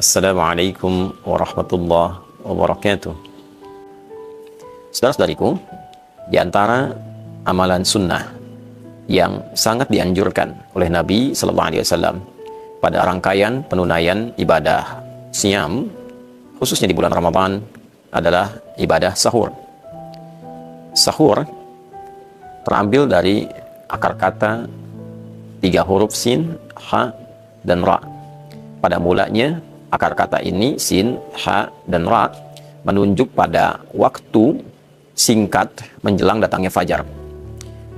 Assalamualaikum warahmatullahi wabarakatuh. Saudara-saudariku, di antara amalan sunnah yang sangat dianjurkan oleh Nabi SAW pada rangkaian penunaian ibadah Siyam, khususnya di bulan Ramadan, adalah ibadah sahur. Sahur terambil dari akar kata 3 huruf sin, ha, dan ra. Pada mulanya, akar kata ini, sin, ha, dan ra, menunjuk pada waktu singkat menjelang datangnya fajar.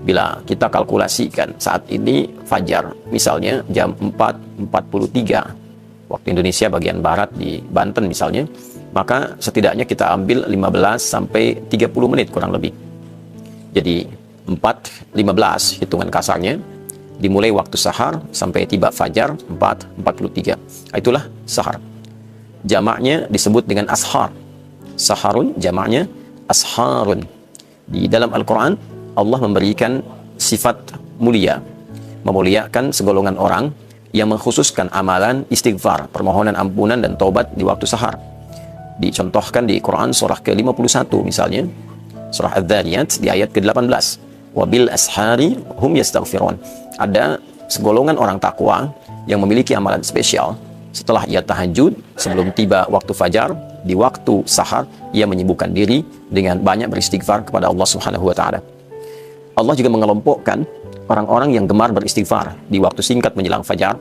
Bila kita kalkulasikan saat ini fajar, misalnya jam 4.43 waktu Indonesia bagian Barat di Banten misalnya, maka setidaknya kita ambil 15 sampai 30 menit kurang lebih. Jadi 4.15 hitungan kasarnya, dimulai waktu sahar sampai tiba fajar 4.43. Itulah sahar. Jamaknya disebut dengan ashar. Saharun jamaknya asharun. Di dalam Al-Quran, Allah memberikan sifat mulia, memuliakan segolongan orang yang mengkhususkan amalan istighfar, permohonan ampunan dan taubat di waktu sahar. Dicontohkan di Quran surah ke-51 misalnya, surah Adz-Dzariyat di ayat ke-18. Wabil ashari hum yastaghfirun. Ada segolongan orang takwa yang memiliki amalan spesial. Setelah ia tahajud, sebelum tiba waktu fajar, di waktu sahar, ia menyibukkan diri dengan banyak beristighfar kepada Allah Subhanahu wa Ta'ala. Allah juga mengelompokkan orang-orang yang gemar beristighfar di waktu singkat menjelang fajar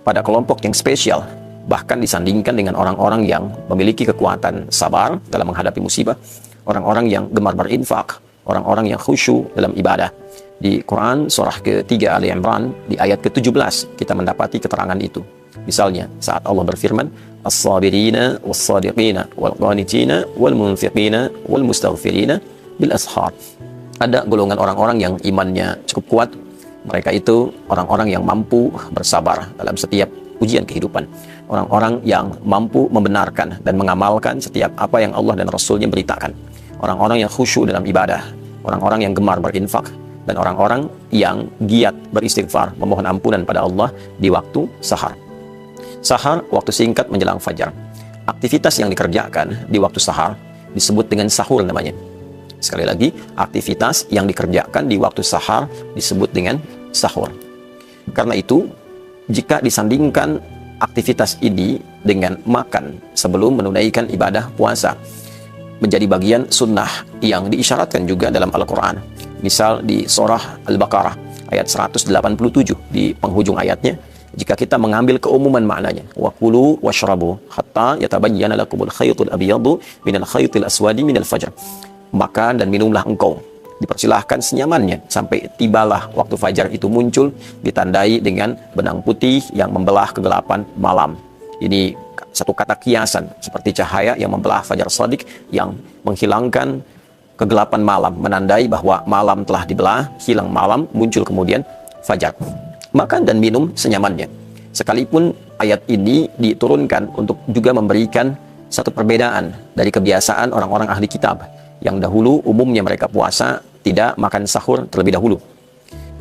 pada kelompok yang spesial, bahkan disandingkan dengan orang-orang yang memiliki kekuatan sabar dalam menghadapi musibah, orang-orang yang gemar berinfak, orang-orang yang khusyuk dalam ibadah. Di Quran surah ke-3 Ali Imran di ayat ke-17 kita mendapati keterangan itu. Misalnya saat Allah berfirman, as-sabirina was-sadiqina wal-qanitina wal-munfiqina wal-mustaghfirina bil ashar. Ada golongan orang-orang yang imannya cukup kuat. Mereka itu orang-orang yang mampu bersabar dalam setiap ujian kehidupan. Orang-orang yang mampu membenarkan dan mengamalkan setiap apa yang Allah dan Rasulnya beritakan. Orang-orang yang khusyuk dalam ibadah. Orang-orang yang gemar berinfak. Dan orang-orang yang giat beristighfar, memohon ampunan pada Allah di waktu sahar. Sahar, waktu singkat menjelang fajar. Aktivitas yang dikerjakan di waktu sahar disebut dengan sahur namanya. Sekali lagi, aktivitas yang dikerjakan di waktu sahar disebut dengan sahur. Karena itu, jika disandingkan aktivitas ini dengan makan sebelum menunaikan ibadah puasa, menjadi bagian sunnah yang diisyaratkan juga dalam Al-Quran. Misal di surah Al-Baqarah ayat 187 di penghujung ayatnya, jika kita mengambil keumuman maknanya, wa kulu washrabu hatta yatabayyana lakumul khaytul abyadu minal khaytil aswadi minal fajr. Makan dan minumlah engkau, dipersilahkan senyamannya sampai tibalah waktu fajar itu muncul, ditandai dengan benang putih yang membelah kegelapan malam. Ini satu kata kiasan seperti cahaya yang membelah fajar shadiq yang menghilangkan kegelapan malam, menandai bahwa malam telah dibelah, hilang malam, muncul kemudian fajar. Makan dan minum senyamannya. Sekalipun ayat ini diturunkan untuk juga memberikan satu perbedaan dari kebiasaan orang-orang ahli kitab yang dahulu umumnya mereka puasa tidak makan sahur terlebih dahulu,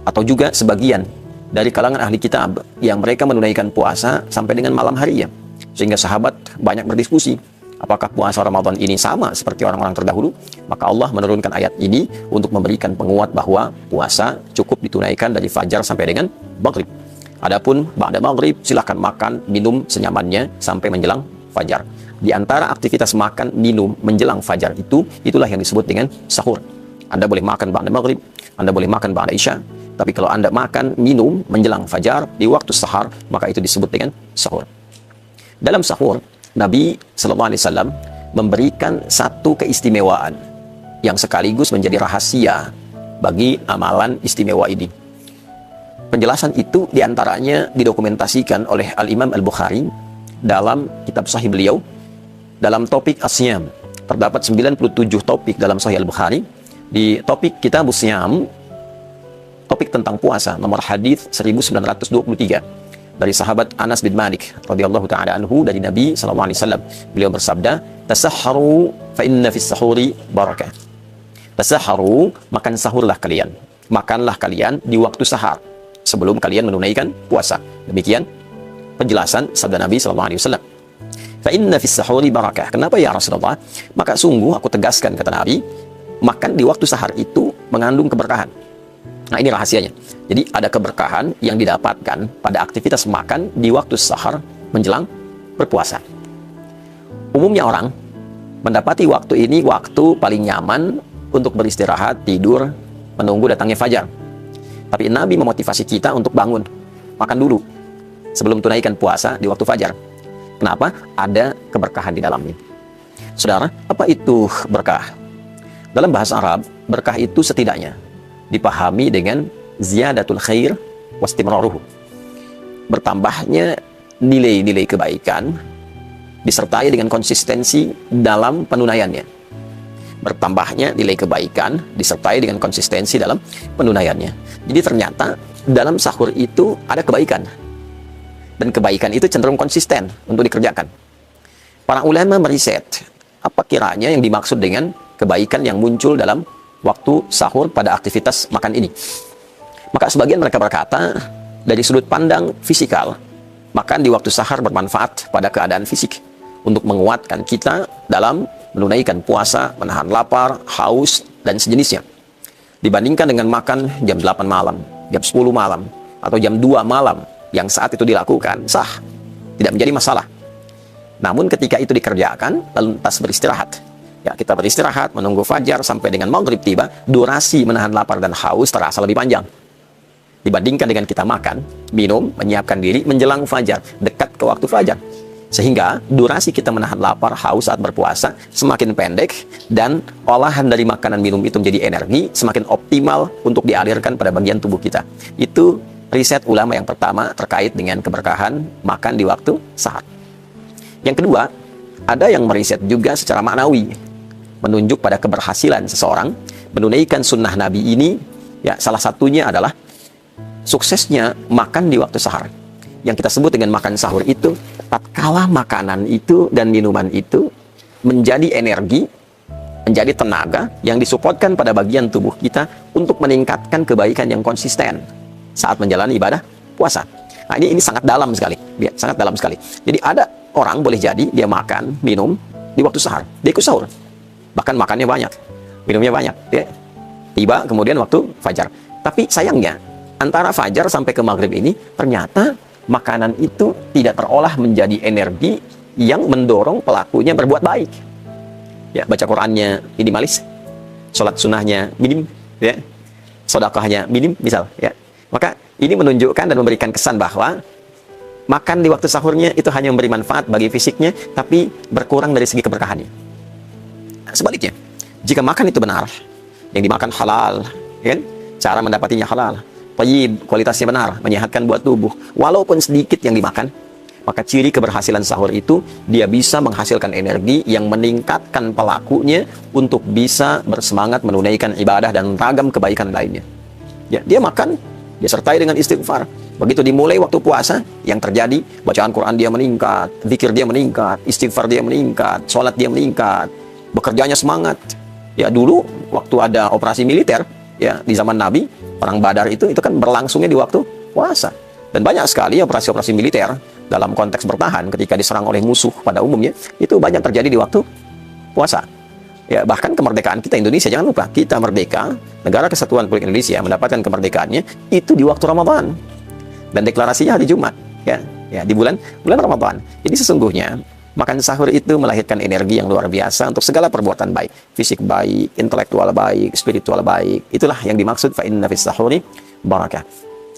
atau juga sebagian dari kalangan ahli kitab yang mereka menunaikan puasa sampai dengan malam harinya, sehingga sahabat banyak berdiskusi apakah puasa Ramadan ini sama seperti orang-orang terdahulu. Maka Allah menurunkan ayat ini untuk memberikan penguat bahwa puasa cukup ditunaikan dari fajar sampai dengan maghrib. Adapun ba'da maghrib silahkan makan minum senyamannya sampai menjelang fajar. Di antara aktivitas makan minum menjelang fajar itulah yang disebut dengan sahur. Anda boleh makan ba'da maghrib, Anda boleh makan ba'da isya, tapi kalau Anda makan minum menjelang fajar di waktu sahar, maka itu disebut dengan sahur. Dalam sahur, Nabi SAW memberikan satu keistimewaan yang sekaligus menjadi rahasia bagi amalan istimewa ini. Penjelasan itu diantaranya didokumentasikan oleh Al-Imam Al-Bukhari dalam kitab sahih beliau. Dalam topik As-Siyam, terdapat 97 topik dalam sahih Al-Bukhari. Di topik Kitab As-Siyam, topik tentang puasa, nomor hadis 1923. Dari sahabat Anas bin Malik radhiyallahu ta'ala anhu dari Nabi SAW. Beliau bersabda, tasahharu fa inna fis sahuri barakah. Tasahharu, makan sahurlah kalian. Makanlah kalian di waktu sahar sebelum kalian menunaikan puasa. Demikian penjelasan sabda Nabi SAW. Fa inna fis sahuri barakah. Kenapa ya Rasulullah? Maka sungguh aku tegaskan, kata Nabi, makan di waktu sahar itu mengandung keberkahan. Nah, ini rahasianya. Jadi ada keberkahan yang didapatkan pada aktivitas makan di waktu sahar menjelang berpuasa. Umumnya orang mendapati waktu ini waktu paling nyaman untuk beristirahat, tidur, menunggu datangnya fajar. Tapi Nabi memotivasi kita untuk bangun, makan dulu sebelum tunaikan puasa di waktu fajar. Kenapa? Ada keberkahan di dalamnya. Saudara, apa itu berkah? Dalam bahasa Arab, berkah itu setidaknya dipahami dengan ziyadatul khair wastimraruhu. Bertambahnya nilai-nilai kebaikan disertai dengan konsistensi dalam penunaiannya. Bertambahnya nilai kebaikan disertai dengan konsistensi dalam penunaiannya. Jadi ternyata dalam sahur itu ada kebaikan. Dan kebaikan itu cenderung konsisten untuk dikerjakan. Para ulama meriset apa kiranya yang dimaksud dengan kebaikan yang muncul dalam waktu sahur pada aktivitas makan ini. Maka sebagian mereka berkata, dari sudut pandang fisikal, makan di waktu sahur bermanfaat pada keadaan fisik untuk menguatkan kita dalam menunaikan puasa, menahan lapar, haus, dan sejenisnya. Dibandingkan dengan makan jam 8 malam, jam 10 malam, atau jam 2 malam, yang saat itu dilakukan sah, tidak menjadi masalah. Namun ketika itu dikerjakan lalu lantas beristirahat, ya kita beristirahat menunggu fajar sampai dengan maghrib tiba, durasi menahan lapar dan haus terasa lebih panjang dibandingkan dengan kita makan, minum, menyiapkan diri menjelang fajar, dekat ke waktu fajar. Sehingga durasi kita menahan lapar, haus saat berpuasa semakin pendek, dan olahan dari makanan minum itu menjadi energi semakin optimal untuk dialirkan pada bagian tubuh kita. Itu riset ulama yang pertama terkait dengan keberkahan makan di waktu sahar. Yang kedua, ada yang meriset juga secara maknawi, menunjuk pada keberhasilan seseorang menunaikan sunnah Nabi ini. Ya, salah satunya adalah suksesnya makan di waktu sahar. Yang kita sebut dengan makan sahur itu, tatkala makanan itu dan minuman itu menjadi energi, menjadi tenaga yang disupportkan pada bagian tubuh kita untuk meningkatkan kebaikan yang konsisten saat menjalani ibadah puasa. Nah, ini sangat dalam sekali, ya, sangat dalam sekali. Jadi ada orang boleh jadi dia makan, minum di waktu sahar, dia ikut sahur, bahkan makannya banyak, minumnya banyak, ya. Tiba kemudian waktu fajar. Tapi sayangnya antara fajar sampai ke maghrib ini ternyata makanan itu tidak terolah menjadi energi yang mendorong pelakunya berbuat baik. Ya, baca Qurannya minimalis, sholat sunnahnya minim, ya, sedekahnya minim, misal, ya. Maka ini menunjukkan dan memberikan kesan bahwa makan di waktu sahurnya itu hanya memberi manfaat bagi fisiknya, tapi berkurang dari segi keberkahannya. Sebaliknya, jika makan itu benar, yang dimakan halal, ya kan? Cara mendapatinya halal, thayyib, kualitasnya benar, menyehatkan buat tubuh, walaupun sedikit yang dimakan, maka ciri keberhasilan sahur itu dia bisa menghasilkan energi yang meningkatkan pelakunya untuk bisa bersemangat menunaikan ibadah dan ragam kebaikan lainnya. Ya, dia makan, dia sertai dengan istighfar. Begitu dimulai waktu puasa, yang terjadi bacaan Quran dia meningkat, zikir dia meningkat, istighfar dia meningkat, sholat dia meningkat, bekerjanya semangat. Ya, dulu waktu ada operasi militer, ya di zaman Nabi, perang Badar itu kan berlangsungnya di waktu puasa. Dan banyak sekali operasi-operasi militer dalam konteks bertahan ketika diserang oleh musuh pada umumnya, itu banyak terjadi di waktu puasa. Ya, bahkan kemerdekaan kita Indonesia, jangan lupa, kita merdeka, Negara Kesatuan Republik Indonesia mendapatkan kemerdekaannya itu di waktu Ramadan. Dan deklarasinya hari Jumat, ya di bulan Ramadan. Jadi sesungguhnya makan sahur itu melahirkan energi yang luar biasa untuk segala perbuatan baik, fisik baik, intelektual baik, spiritual baik. Itulah yang dimaksud fa inna fis sahuri barakah.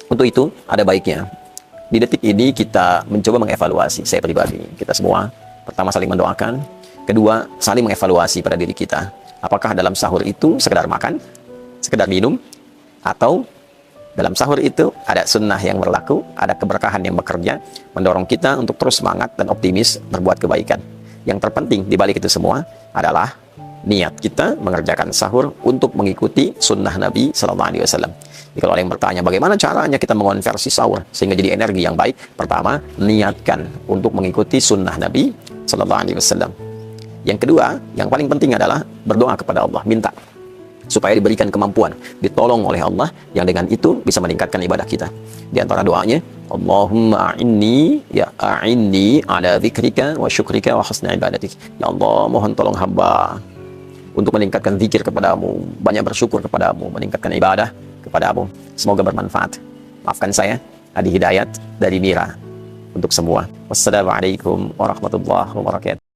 Untuk itu ada baiknya di detik ini kita mencoba mengevaluasi, saya pribadi, kita semua, pertama saling mendoakan, kedua saling mengevaluasi pada diri kita. Apakah dalam sahur itu sekedar makan, sekedar minum, atau dalam sahur itu ada sunnah yang berlaku, ada keberkahan yang bekerja, mendorong kita untuk terus semangat dan optimis berbuat kebaikan. Yang terpenting di balik itu semua adalah niat kita mengerjakan sahur untuk mengikuti sunnah Nabi SAW. Jadi kalau ada yang bertanya bagaimana caranya kita mengonversi sahur sehingga jadi energi yang baik, pertama niatkan untuk mengikuti sunnah Nabi SAW. Yang kedua, yang paling penting adalah berdoa kepada Allah, minta supaya diberikan kemampuan, ditolong oleh Allah, yang dengan itu bisa meningkatkan ibadah kita. Di antara doanya, Allahumma a'inni ya a'inni ala dzikrika wa syukrika wa husni ibadatik. Ya Allah, mohon tolong hamba untuk meningkatkan zikir kepadamu, banyak bersyukur kepadamu, meningkatkan ibadah kepadamu. Semoga bermanfaat. Maafkan saya, Adi Hidayat dari Mira untuk semua. Wassalamualaikum warahmatullahi wabarakatuh.